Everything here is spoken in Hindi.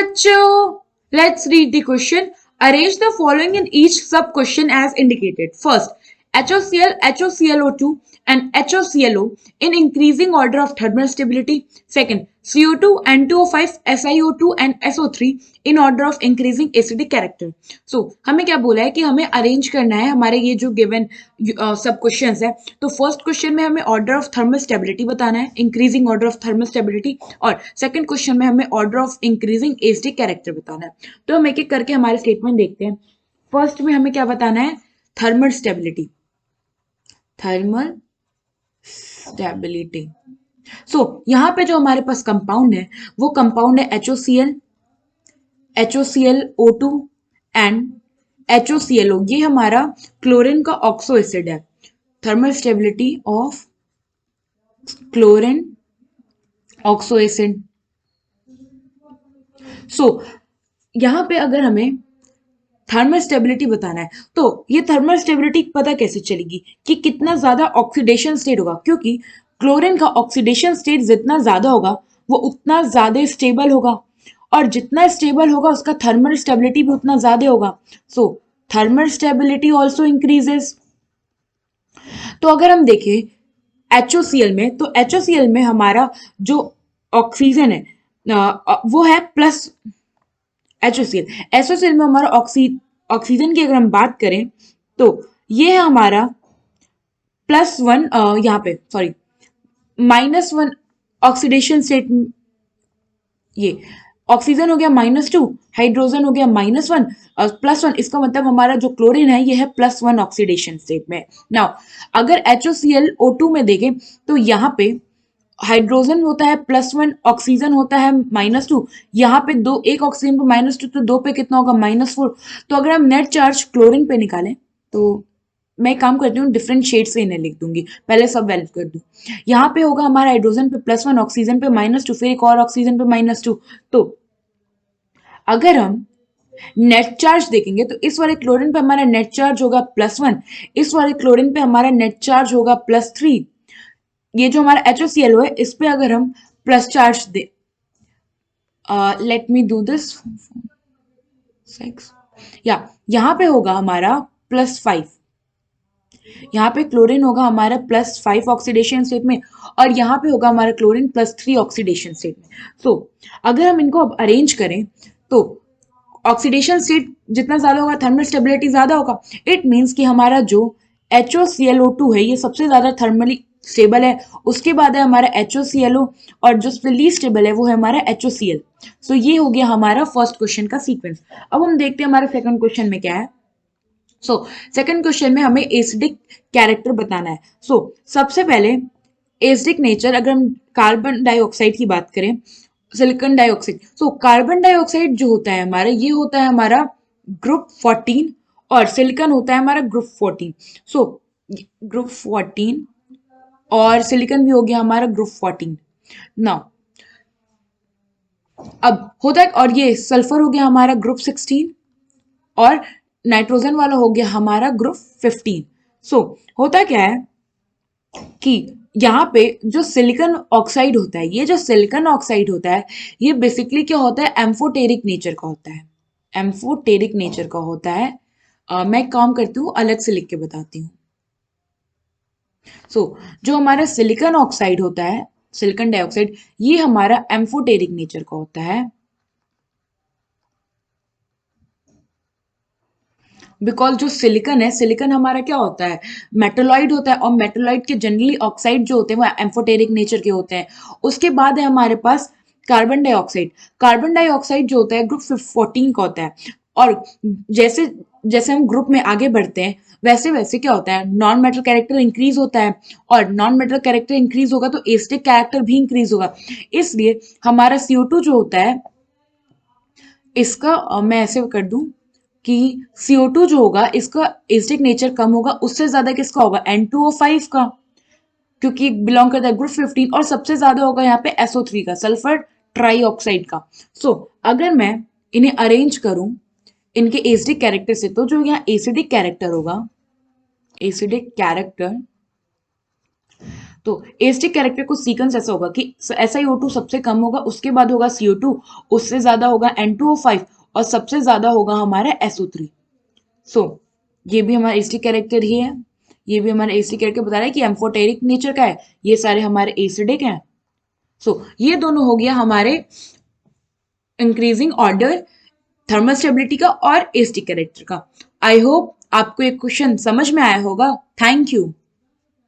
बच्चों, let's read the question. Arrange the following in each sub question as indicated. First, HOCl, HOClO2 and HOClO in increasing order of thermal stability. Second, CO2, N2O5, SiO2 and SO3 in order of increasing acidic character. So हमें क्या बोला है कि हमें अरेंज करना है हमारे ये जो गिवन सब क्वेश्चंस है. तो फर्स्ट क्वेश्चन में हमें ऑर्डर ऑफ थर्मल स्टेबिलिटी बताना है, increasing order of thermal stability, और सेकंड क्वेश्चन में हमें order of increasing acidic character बताना है. तो हम एक एक करके हमारे स्टेटमेंट देखते हैं. फर्स्ट में हमें क्या बताना है? Thermal stability. Thermal stability. So यहां पे जो हमारे पास कंपाउंड है वो कंपाउंड है HOCl, HOClO2 एंड HOClO. ये हमारा क्लोरीन का ऑक्सो एसिड है. Thermal stability of chlorine oxo acid. So यहां पे अगर हमें थर्मल स्टेबिलिटी बताना है तो ये थर्मल स्टेबिलिटी पता कैसे चलेगी कि कितना ज्यादा ऑक्सीडेशन स्टेट होगा, क्योंकि क्लोरीन का ऑक्सीडेशन स्टेट जितना ज्यादा होगा वो उतना ज्यादा स्टेबल होगा, और जितना स्टेबल होगा उसका थर्मल स्टेबिलिटी भी उतना ज्यादा होगा. सो थर्मल स्टेबिलिटी ऑल्सो इंक्रीजेस. तो अगर हम देखें HOCl में, तो HOCl में हमारा जो ऑक्सीजन है वो है प्लस. HOCl में हमारा ऑक्सीजन की अगर हम बात करें तो ये है हमारा +1, यहाँ पे सॉरी -1 ऑक्सीडेशन स्टेट. ये ऑक्सीजन हो गया -2, हाइड्रोजन हो गया -1 और +1. इसका मतलब हमारा जो क्लोरीन है ये है +1 ऑक्सीडेशन स्टेट में. नाउ अगर HOClO2 में देखें तो यहाँ पे हाइड्रोजन होता है +1, ऑक्सीजन होता है -2. यहाँ पे एक ऑक्सीजन पे -2 तो 2 पे कितना होगा? -4. तो अगर हम नेट चार्ज क्लोरीन पे निकालें तो मैं काम करती हूँ डिफरेंट शेड से इन्हें लिख दूंगी. पहले सब वैल्यू कर दूं. यहाँ पे होगा हमारा हाइड्रोजन पे +1, ऑक्सीजन पे -2, फिर एक और ऑक्सीजन पे -2. तो अगर हम नेट चार्ज देखेंगे तो इस वाले क्लोरीन पे हमारा नेट चार्ज होगा +1, इस वाले क्लोरीन पे हमारा नेट चार्ज होगा +3. ये जो हमारा HOClO है इस पे अगर हम plus charge they, let me do this 6, या यहाँ पे होगा हमारा +5. यहाँ पे क्लोरीन होगा हमारा +5 ऑक्सीडेशन स्टेट में, और यहाँ पे होगा हमारा क्लोरीन +3 ऑक्सीडेशन स्टेट में. सो अगर हम इनको अब अरेंज करें तो ऑक्सीडेशन स्टेट जितना ज्यादा होगा थर्मल स्टेबिलिटी ज्यादा होगा. इट मीन्स कि हमारा जो HOClO2 है ये सबसे ज्यादा थर्मली स्टेबल है. उसके बाद है हमारा HOClO, और जो सबसे लीस्ट स्टेबल है वो है हमारा HOCl. सो ये हो गया हमारा फर्स्ट क्वेश्चन का सीक्वेंस. अब हम देखते हैं हमारे सेकंड क्वेश्चन में क्या है. सो सेकंड क्वेश्चन में हमें एसिडिक कैरेक्टर बताना है. सो सबसे पहले एसिडिक नेचर, अगर हम कार्बन डाइऑक्साइड की बात करें, silicon dioxide. So carbon dioxide जो होता है हमारा ये होता है हमारा ग्रुप 14, और सिलिकॉन होता है हमारा ग्रुप 14. सो ग्रुप 14 और सिलिकॉन भी हो गया हमारा ग्रुप 14. नाउ अब होता है, और ये सल्फर हो गया हमारा ग्रुप 16, और नाइट्रोजन वाला हो गया हमारा ग्रुप 15. सो होता क्या है कि यहाँ पे जो सिलिकॉन ऑक्साइड होता है, ये जो सिलिकॉन ऑक्साइड होता है ये बेसिकली क्या होता है? एम्फोटेरिक नेचर का होता है. एम्फोटेरिक नेचर का होता है. मैं काम करती हूँ अलग से लिख के बताती हूँ. सो जो हमारा सिलिकॉन ऑक्साइड होता है, सिलिकॉन डाइऑक्साइड, ये हमारा एम्फोटेरिक नेचर का होता है. बिकॉज जो सिलिकॉन है, सिलिकॉन हमारा क्या होता है? मेटलॉइड होता है, और मेटलॉइड के जनरली ऑक्साइड जो होते हैं वो एम्फोटेरिक नेचर के होते हैं. उसके बाद है हमारे पास कार्बन डाइऑक्साइड. कार्बन डाइऑक्साइड जो होता है ग्रुप 14 का होता है. और जैसे जैसे हम ग्रुप में आगे बढ़ते हैं वैसे वैसे क्या होता है? नॉन मेटल कैरेक्टर इंक्रीज होता है, और नॉन मेटल कैरेक्टर इंक्रीज होगा तो एसिडिक कैरेक्टर भी इंक्रीज होगा. इसलिए हमारा CO2 जो होता है इसका मैं ऐसे कर दूं कि CO2 जो होगा इसका एसिडिक नेचर कम होगा, उससे ज्यादा किसका होगा? N2O5 का, क्योंकि बिलोंग करता है ग्रुप 15, और सबसे ज्यादा होगा यहाँ पे SO3 का, सल्फर ट्राईऑक्साइड का. सो अगर मैं इन्हें अरेंज करूं इनके एसिडिक कैरेक्टर से, तो जो यहाँ एसिडिक कैरेक्टर होगा, एसिडिक कैरेक्टर तो एस्टिक कैरेक्टर को सीक्वेंस ऐसा होगा कि SiO2 सबसे कम होगा, उसके बाद होगा CO2, उससे ज्यादा होगा N2O5 और सबसे ज्यादा होगा हमारा SO3। सो ये भी हमारा एस्टिक कैरेक्टर ही है, ये भी हमारा एस्टिक कैरेक्टर बता रहा है कि एम्फोटेरिक नेचर का है, ये सारे हमारे एसिडिक हैं। सो ये दोनों हो गया हमारे इंक्रीजिंग ऑर्डर थर्मल स्टेबिलिटी का और एस्टिक कैरेक्टर का। आई होप आपको एक क्वेश्चन समझ में आया होगा। Thank you.